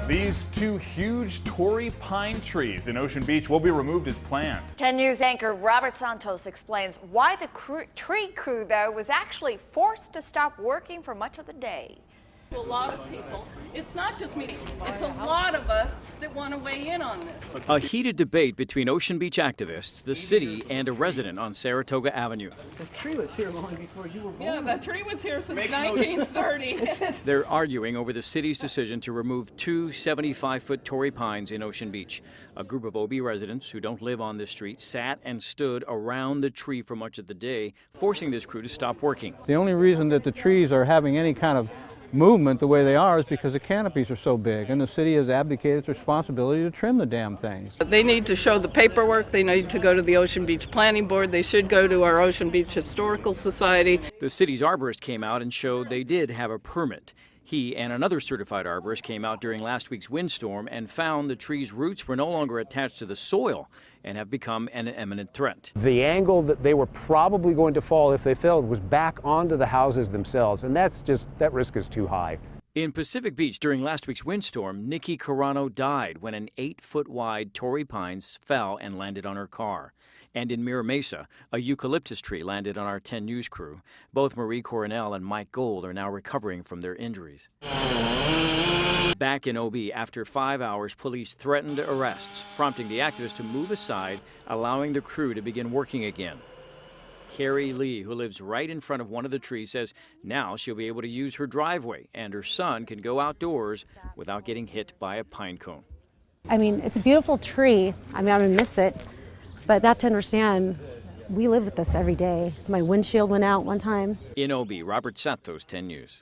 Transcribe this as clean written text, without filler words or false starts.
These two huge Torrey pine trees in Ocean Beach will be removed as planned. 10 News anchor Robert Santos explains why the tree crew, though, was actually forced to stop working for much of the day. A lot of people. It's not just me. It's a lot of us that want to weigh in on this. A heated debate between Ocean Beach activists, the city, and a resident on Saratoga Avenue. The tree was here long before you were born. Yeah, the tree was here since 1930. They're arguing over the city's decision to remove two 75-foot Torrey pines in Ocean Beach. A group of OB residents who don't live on this street sat and stood around the tree for much of the day, forcing this crew to stop working. The only reason that the trees are having any kind of movement the way they are is because the canopies are so big, and the city has abdicated its responsibility to trim the damn things. They need to show the paperwork. They need to go to the Ocean Beach Planning Board. They should go to our Ocean Beach Historical Society. The city's arborist came out and showed they did have a permit. He and another certified arborist came out during last week's windstorm and found the tree's roots were no longer attached to the soil and have become an imminent threat. The angle that they were probably going to fall if they failed was back onto the houses themselves, and that risk is too high. In Pacific Beach during last week's windstorm, Nikki Carano died when an 8-foot-wide Torrey pines fell and landed on her car. And in Mira Mesa, a eucalyptus tree landed on our 10 News crew. Both Marie Coronel and Mike Gold are now recovering from their injuries. Back in OB, after 5 hours, police threatened arrests, prompting the activists to move aside, allowing the crew to begin working again. Carrie Lee, who lives right in front of one of the trees, says now she'll be able to use her driveway and her son can go outdoors without getting hit by a pine cone. I mean, it's a beautiful tree. I mean, I'm gonna miss it, but that to understand, we live with this every day. My windshield went out one time. In OB, Robert Santos, 10 News.